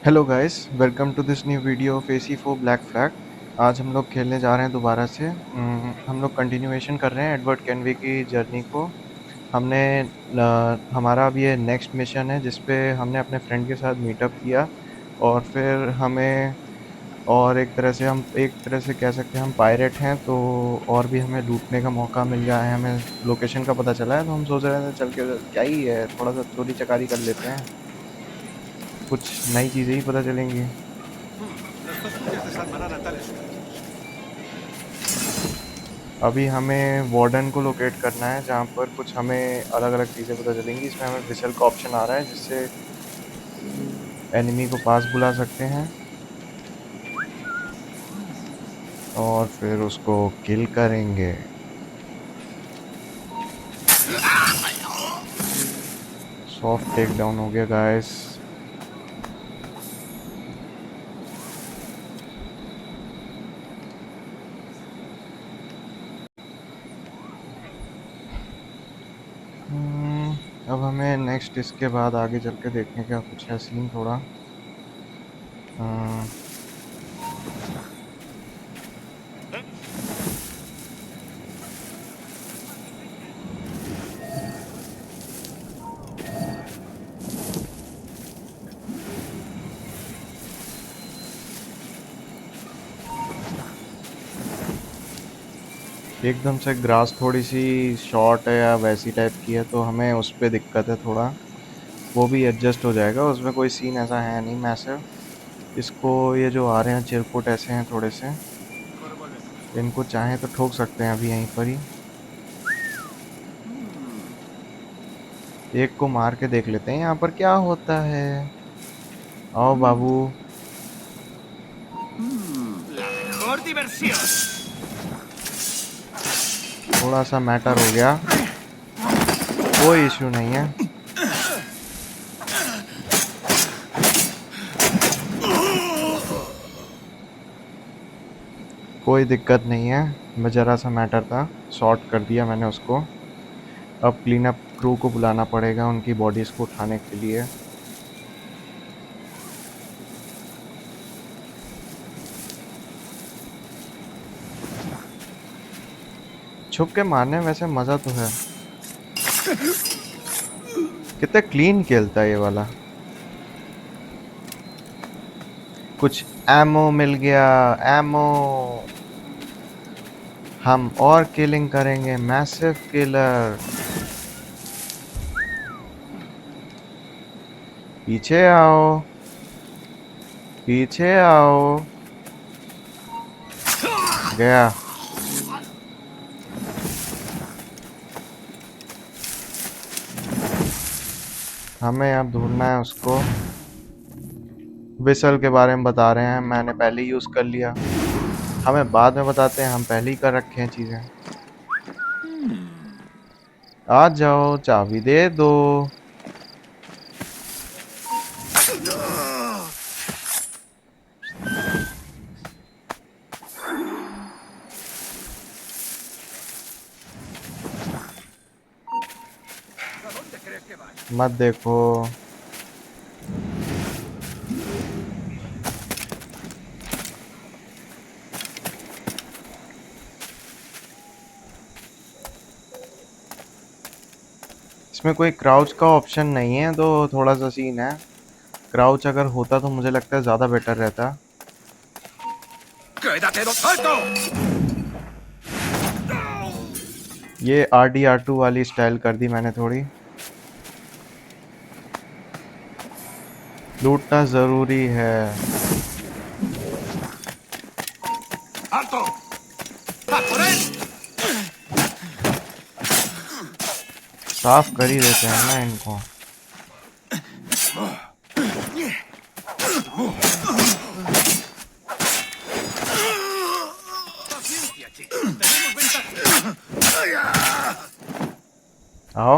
Hello guys, welcome to this new video of AC for black flag. आज हम लोग खेलने जा रहे हैं दोबारा से। हम लोग कंटिन्यूएशन कर रहे हैं एडवर्ड कैनवे की जर्नी को। हमने हमारा अब ये नेक्स्ट मिशन है जिस पे हमने अपने फ्रेंड के साथ मीटअप किया। और फिर हमें और एक तरह से कह सकते हैं हम पायरेट हैं, तो और भी हमें लूटने का मौका मिल गया है। हमें लोकेशन का पता चला है, तो हम सोच रहे थे चल के क्या ही है, थोड़ा सा चोरी चकारी कर लेते हैं, कुछ नई चीज़ें ही पता चलेंगी। Las patrullas desarmarán a tales sujetos. अभी हमें वार्डन को लोकेट करना है, जहाँ पर कुछ हमें अलग-अलग चीज़ें पता चलेंगी। इसमें हमें व्हिसल का ऑप्शन आ रहा है, जिससे एनिमी को पास बुला सकते हैं और फिर उसको किल करेंगे। सॉफ्ट टेक डाउन हो गया गाइस। अब हमें नेक्स्ट इसके बाद आगे चल के देखने का कुछ है सीन थोड़ा। हम्म, एकदम से ग्रास थोड़ी सी शॉर्ट है या वैसी टाइप की है, तो हमें उस पे दिक्कत है थोड़ा। वो भी एडजस्ट हो जाएगा, उसमें कोई सीन ऐसा है नहीं मैसिव। इसको ये जो आ रहे हैं चिरकुट ऐसे हैं थोड़े से, Mejor vuélvete. इनको चाहें तो ठोक सकते हैं अभी यहीं पर ही। एक को मार के देख लेते हैं यहाँ पर क्या होता है। आओ बाबू। La mejor diversión. थोड़ा सा मैटर हो गया, कोई इशू नहीं है। कोई दिक्कत नहीं है। मैं ज़रा सा मैटर था, सॉर्ट कर दिया मैंने उसको। अब क्लीन अप क्रू को बुलाना पड़ेगा उनकी बॉडीज़ को उठाने के लिए। छुप के मारने में वैसे मज़ा तो है। कितना क्लीन खेलता है ये वाला। कुछ एमो मिल गया। एमो। हम और किलिंग करेंगे, मैसिव किलर। पीछे आओ, पीछे आओ। गया। हमें अब ढूंढना है उसको। विसल के बारे में बता रहे हैं, मैंने पहले ही यूज़ कर लिया। हमें बाद में बताते हैं, हम पहले ही कर रखे हैं चीज़ें। आ जाओ, चाबी दे दो। ¿A dónde crees que vas? मत देखो। इसमें कोई क्राउच का ऑप्शन नहीं है, तो थोड़ा सा सीन है। क्राउच अगर होता तो मुझे लगता है ज़्यादा बेटर रहता। ¡Quédate alto! ये RDR2 वाली स्टाइल कर दी मैंने थोड़ी। लूटना ज़रूरी है। ¡Alto! ¡A por él! साफ कर ही देते हैं ना इनको। Paciencia, chicos. Tenemos ventaja. आओ।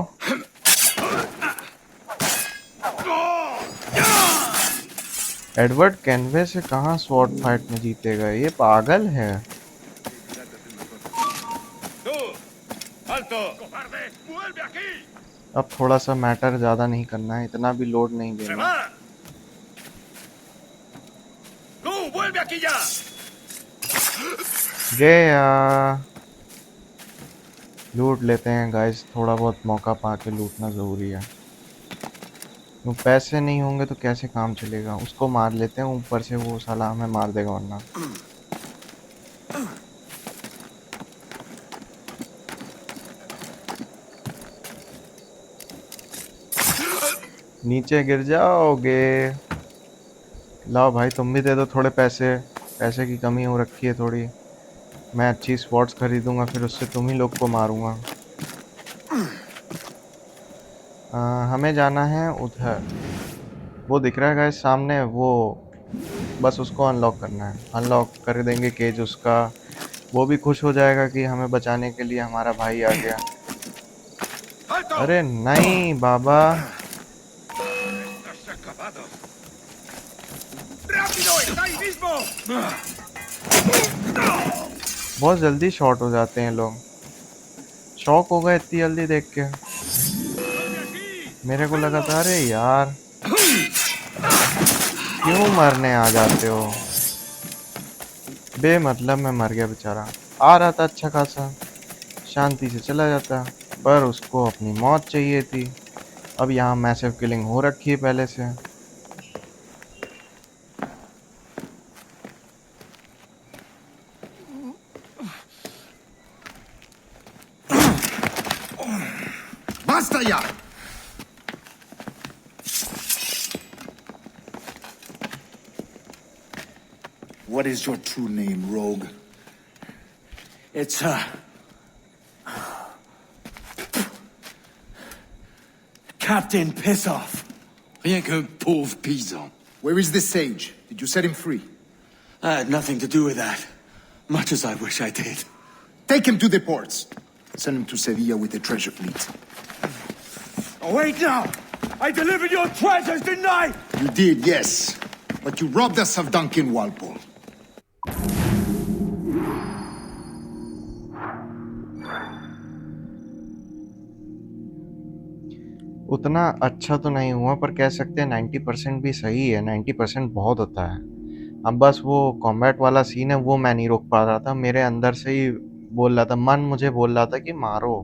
एडवर्ड कैनवे से कहाँ स्वॉर्ड फाइट में जीतेगा, ये पागल है। ¡Tú! ¡Alto! ¡Cobarde! ¡Vuelve aquí! अब थोड़ा सा मैटर ज़्यादा नहीं करना है, इतना भी लोड नहीं ¡Se देना। va! vuelve aquí ya! गया। लूट लेते हैं गाइस, थोड़ा बहुत मौका पाके लूटना ज़रूरी है। तो पैसे नहीं होंगे तो कैसे काम चलेगा। उसको मार लेते हैं ऊपर से, वो साला हमें मार देगा वरना। नीचे गिर जाओगे। लाओ भाई, तुम भी दे दो थोड़े पैसे। पैसे की कमी हो रखी है थोड़ी। मैं अच्छी स्पॉट्स खरीदूंगा, फिर उससे तुम ही लोग को मारूंगा। हमें जाना है उधर। वो दिख रहा है गाइस सामने, वो बस उसको अनलॉक करना है। अनलॉक कर देंगे केज उसका। वो भी खुश हो जाएगा कि हमें बचाने के लिए हमारा भाई आ गया। ¡Alto! अरे नहीं बाबा। ¡Estás acabado! ¡Rápido! ¡Está ahí mismo! बहुत जल्दी शॉट हो जाते हैं लोग। शॉक हो गए इतनी जल्दी देख के। ¡Vuelve aquí! मेरे को लगा ¡Cogerlo! था अरे यार क्यों मरने आ जाते हो। बेमतलब में मर गया बेचारा। आ रहा था अच्छा खासा, शांति से चला जाता, पर उसको अपनी मौत चाहिए थी। अब यहाँ मैसिव किलिंग हो रखी है पहले से। ¡Basta ya! What is your true name, rogue? It's, Captain Pissoff. Rien qu'un pauvre paysan. Where is the sage? Did you set him free? I had nothing to do with that. Much as I wish I did. Take him to the ports. Send him to Sevilla with the treasure fleet. Oh, wait now! I delivered your treasures, didn't I? You did, yes. But you robbed us of Duncan Walpole. उतना अच्छा तो नहीं हुआ, पर कह सकते हैं 90% भी सही है। 90% बहुत होता है। अब बस वो कॉम्बैट वाला सीन है, वो मैं नहीं रोक पा रहा था। मेरे अंदर से ही बोल रहा था, मन मुझे बोल रहा था कि मारो।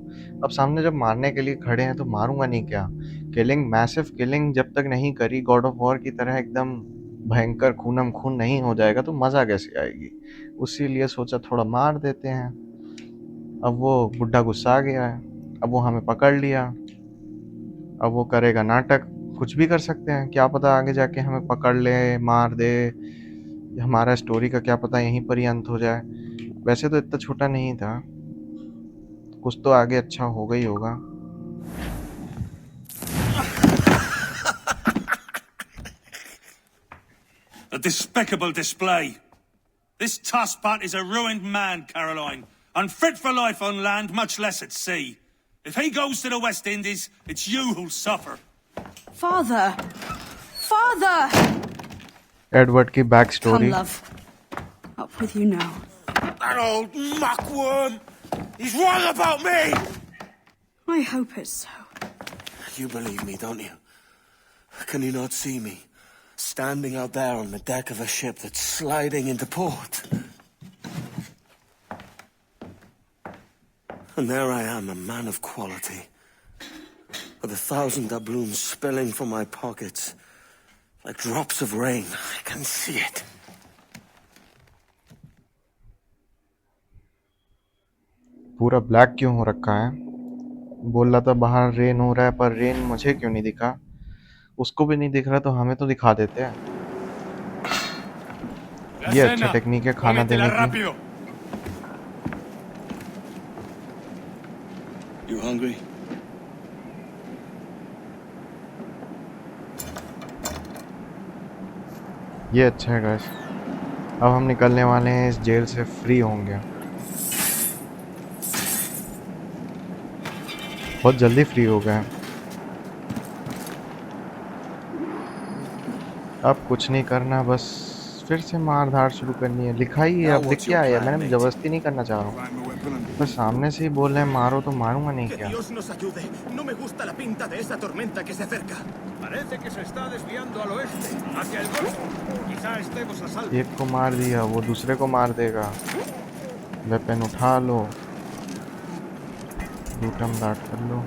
अब सामने जब मारने के लिए खड़े हैं तो मारूंगा नहीं क्या। किलिंग, मैसिव किलिंग जब तक नहीं करी गॉड ऑफ वॉर की तरह एकदम भयंकर खूनम खून नहीं हो जाएगा तो मज़ा कैसे आएगी। उसी लिए सोचा थोड़ा मार देते हैं। अब वो बुढ़ा गुस्सा आ गया है, अब वो हमें पकड़ लिया, अब वो करेगा नाटक। कुछ भी कर सकते हैं, क्या पता आगे जाके हमें पकड़ ले, मार दे। हमारा स्टोरी का क्या पता यहीं पर ही अंत हो जाए। वैसे तो इतना छोटा नहीं था, कुछ तो आगे अच्छा होगा ही होगा। A despicable display. This Tosspot is a ruined man, Caroline. Unfit for life on land, much less at sea. If he goes to the West Indies, it's you who'll suffer. Father! Father! Edward की back Come, story. love. Up with you now. That old muckworm! He's wrong about me! I hope it's so. You believe me, don't you? Can you not see me? Standing out there on the deck of a ship that's sliding into port. And there I am, a man of quality. With 1,000 doubloons spilling from my pockets. Like drops of rain. I can see it. पूरा black क्यों हो रखा है। बोल रहा था बाहर rain हो रहा है, पर रेन मुझे क्यों नहीं दिखा। उसको भी नहीं दिख रहा तो हमें तो दिखा देते हैं। ये अच्छा टेक्निक है खाना देने की। You hungry? ये अच्छा है गाइस। अब हम निकलने वाले हैं इस जेल से, फ्री होंगे। बहुत जल्दी फ्री हो गए। अब कुछ नहीं करना, बस फिर से मार धाड़ शुरू करनी है। लिखा ही है, अब दिख क्या है। मैंने जबरदस्ती नहीं करना चाह रहा हूँ, पर सामने से ही बोल रहे हैं मारो तो मारूंगा नहीं Que क्या। Dios nos ayude. No me gusta la pinta de esa tormenta que se acerca. Parece que se está desviando al oeste, hacia el golfo. Quizá estemos a salvo. एक को मार दिया, वो दूसरे को मार देगा। वेपन उठा लो, बूटम डाट कर लो।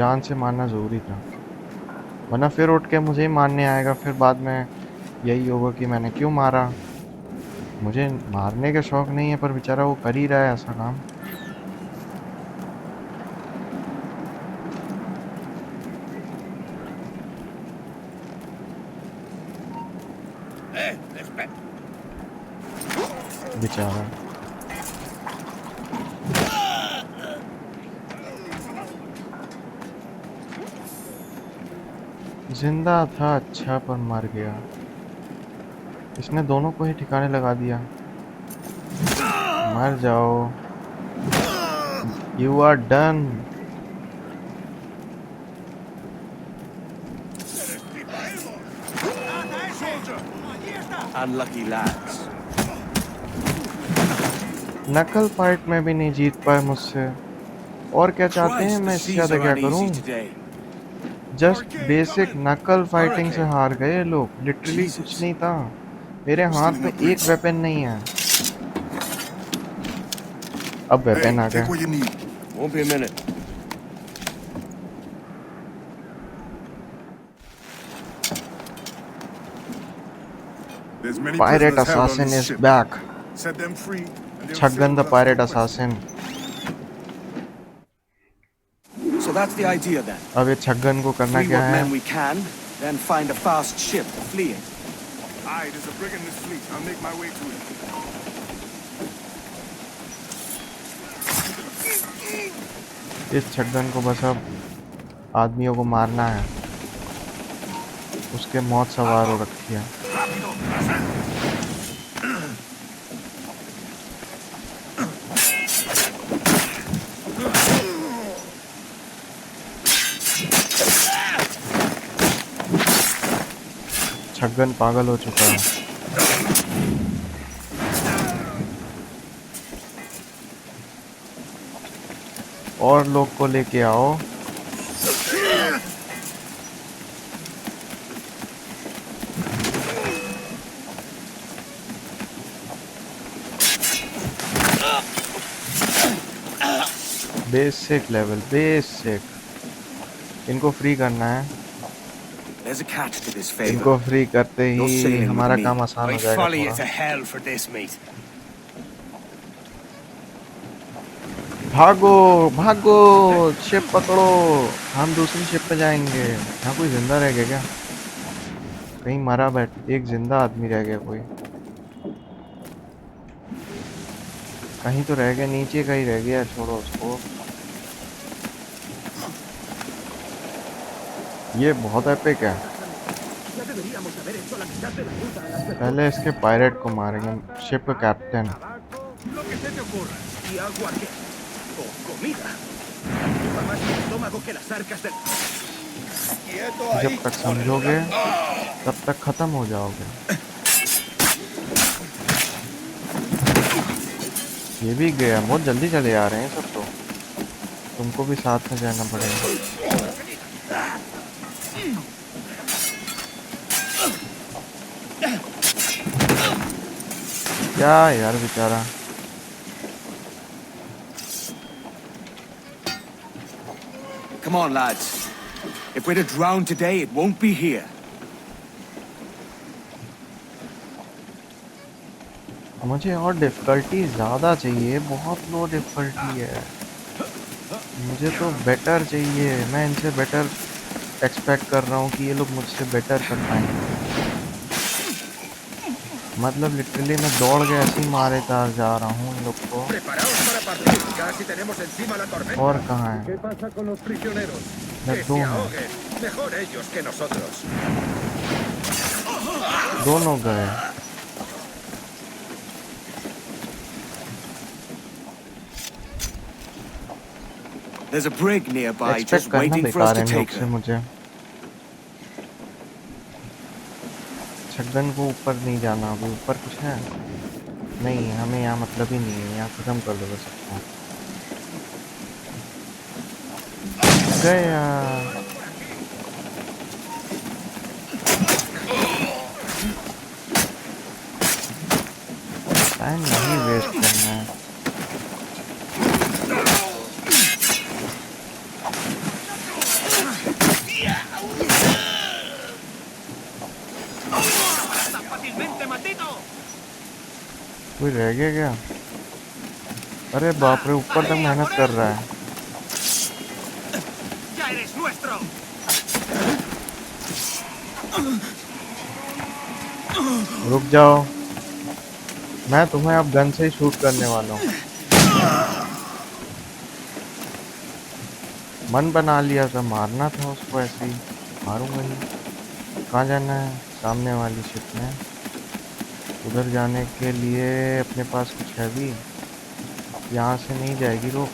जान से मारना जरूरी था, वरना फिर उठ के मुझे ही मारने आएगा। फिर बाद में यही होगा कि मैंने क्यों मारा। मुझे मारने का शौक नहीं है, पर बेचारा वो कर ही रहा है ऐसा काम। बेचारा जिंदा था अच्छा, पर मर गया। इसने दोनों को ही ठिकाने लगा दिया। मर जाओ, you are done. Unlucky lads. Knuckle fight में भी नहीं जीत पाए मुझसे, और क्या चाहते हैं? Christ, मैं the इससे seas ज्यादा are क्या uneasy करूं? today. जस्ट बेसिक नकल फाइटिंग से हार गए ये लोग। लिटरली कुछ नहीं था, मेरे हाथ में एक वेपन नहीं है। अब वेपन आ गया। Won't be a minute. There's many Pirate prisoners held on assassin this is ship. back. Set them free. and they'll Chaggan sail the with us pirate to the west. assassin। So that's the idea then. अब ये छगन को करना Free क्या what है? men we can, then find a fast ship to flee in. Aye, there's a brig in this fleet. I'll make my way to it. इस छगन को बस अब आदमियों को मारना है, उसके मौत सवार हो रखी है। छगन पागल हो चुका है। और लोग को लेके आओ। Basic level, basic. इनको फ्री करना है। There's a catch to this favor. इनको फ्री करते You're ही sailing हमारा with me. काम आसान हो By जाएगा folly, थोड़ा। it's a hell for this, mate. भागो भागो, शिप पकड़ो, हम दूसरी शिप पे जाएंगे। यहाँ कोई जिंदा रह गया क्या? कहीं मरा बैठ, एक जिंदा आदमी रह गया कोई। कहीं तो रह गया, नीचे कहीं रह गया, छोड़ो उसको। ये बहुत एपिक है। पहले इसके पायरेट को मारेंगे, शिप का captain. Lo que se te ocurra. Y agua qué. O comida. Ocupa más mi estómago que las arcas del... जब तक समझोगे तब तक खत्म हो जाओगे। ये भी गया, बहुत जल्दी चले आ रहे हैं सब। तो तुमको भी साथ में जाना पड़ेगा। क्या यार बेचारा। Come on, lads. If we're to drown today, it won't be here. मुझे और डिफिकल्टी ज़्यादा चाहिए, बहुत लो डिफिकल्टी है। मुझे तो बेटर चाहिए, मैं इनसे बेटर एक्सपेक्ट कर रहा हूँ कि ये लोग मुझसे बेटर कर पाएंगे। मतलब लिटरली मैं दौड़ के ऐसे ही मारे जा रहा हूँ इन लोग को। Preparaos para partir. Casi tenemos encima la tormenta. और कहाँ है? ¿Qué pasa con los prisioneros? मैं Que दो se हैं, ahoguen. Mejor ellos que nosotros. दोनों गए। There's a brig nearby, expect just करना waiting for us बेकार है to इन लोग take से her. मुझे। छगन को ऊपर नहीं जाना, अभी ऊपर कुछ है नहीं, हमें यहाँ मतलब ही नहीं है। यहाँ खत्म कर दो बस सबको। गया। टाइम नहीं वेस्ट करना है। Fácilmente, maldito. कोई रह गया क्या? अरे बाप रे, ऊपर तक मेहनत कर रहा है। Ya eres nuestro. रुक जाओ, मैं तुम्हें अब गन से ही शूट करने वाला हूँ। मन बना लिया था, मारना था उसको, ऐसे ही मारूंगा ही। कहाँ जाना है? सामने वाली शिप में। उधर जाने के लिए अपने पास कुछ है भी? यहाँ से नहीं जाएगी रोक।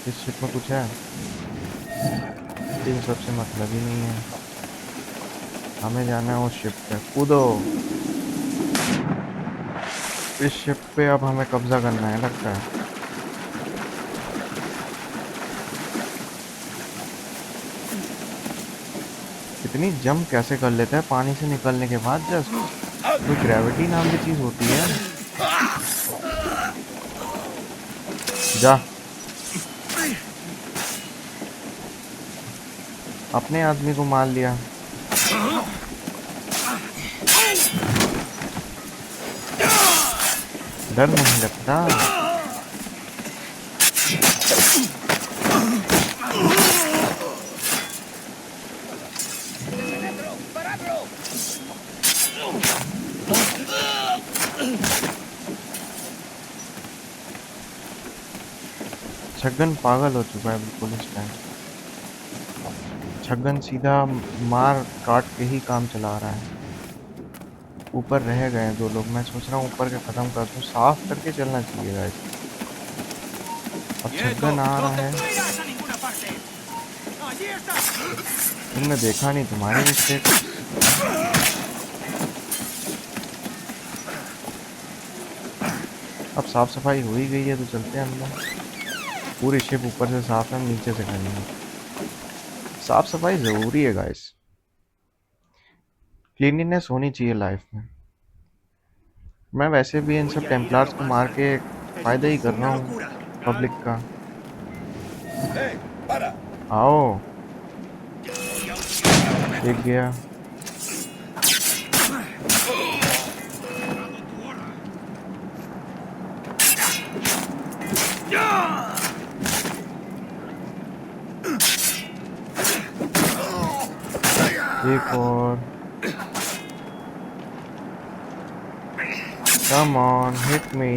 इस शिप में कुछ है? इन सब से मतलब ही नहीं है, हमें जाना है उस शिप पे। कूदो। इस शिप पे अब हमें कब्जा करना है लगता है। इतनी जंप कैसे कर लेता है पानी से निकलने के बाद? जस्ट कोई ग्रेविटी नाम की चीज होती है? जा, अपने आदमी को मार लिया। डर नहीं लगता? छगन पागल हो चुका है बिल्कुल इस टाइम। छगन सीधा मार काट के ही काम चला रहा है। ऊपर रह गए हैं 2 लोग, मैं सोच रहा हूँ ऊपर के खत्म कर दूँ, साफ करके चलना चाहिए गाइस। अब छगन आ रहा है। No irás a ninguna parte. Allí está. तुमने देखा नहीं, तुम्हारी मिस्टेक। अब साफ सफाई हो ही गई है तो चलते हैं अंदर। पूरी शिप ऊपर से साफ है, नीचे से करेंगे। साफ सफाई जरूरी है गाइस, क्लीनिनेस होनी चाहिए लाइफ में। मैं वैसे भी इन सब टेम्पलार्स को मार के फायदा ही कर रहा हूँ पब्लिक का। Hey, para! आओ, एक गया। एक और। Come on, hit me.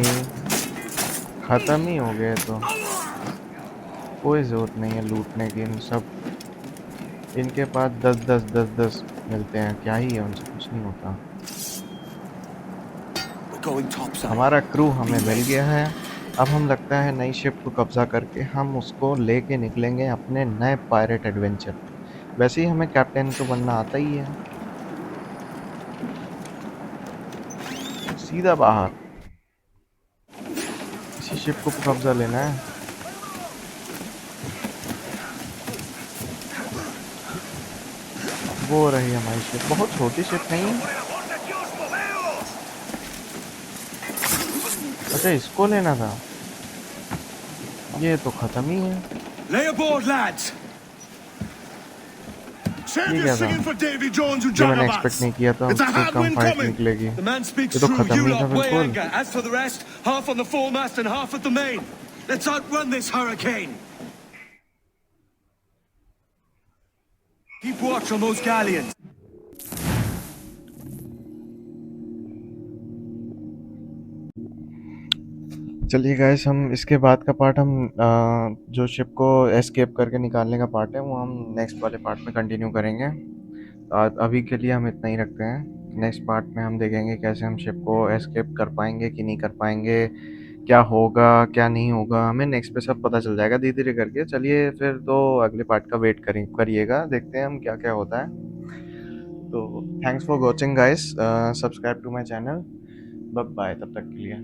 खत्म ही हो गए तो कोई जरूरत नहीं है लूटने की। इन सब, इनके पास 10 मिलते हैं, क्या ही है, उनसे कुछ नहीं होता। हमारा क्रू हमें मिल गया है। अब हम लगता है नई शिप को कब्जा करके हम उसको लेके निकलेंगे अपने नए पायरेट एडवेंचर पे। वैसे ही हमें कैप्टन तो बनना आता ही है। सीधा बाहर, इसी शिप को कब्जा लेना है। वो रही हमारी शिप, बहुत छोटी शिप नहीं है। अच्छा, इसको लेना था, ये तो खत्म ही है। Lay aboard, lads! Save ये your क्या था? singing for Davy Jones who ये मैंने एक्सपेक्ट jagabats. नहीं किया था It's a उससे hard कम wind फाइट coming. निकलेगी। The man speaks ये तो true. खत्म You ही था lot weigh बिल्कुल। anchor. As for the rest, half on the foremast and half at the main. Let's outrun this hurricane. Keep watch on those galleons. चलिए guys, हम इसके बाद का पार्ट हम जो शिप को एस्केप करके निकालने का पार्ट है वो हम नेक्स्ट वाले पार्ट में कंटिन्यू करेंगे। अभी के लिए हम इतना ही रखते हैं। नेक्स्ट पार्ट में हम देखेंगे कैसे हम शिप को एस्केप कर पाएंगे कि नहीं कर पाएंगे, क्या होगा क्या नहीं होगा, हमें नेक्स्ट पे सब पता चल जाएगा धीरे धीरे करके। चलिए फिर तो अगले पार्ट का वेट करिएगा, देखते हैं हम क्या क्या होता है। तो thanks for watching guys, subscribe to my channel. Bye bye तब तक के लिए।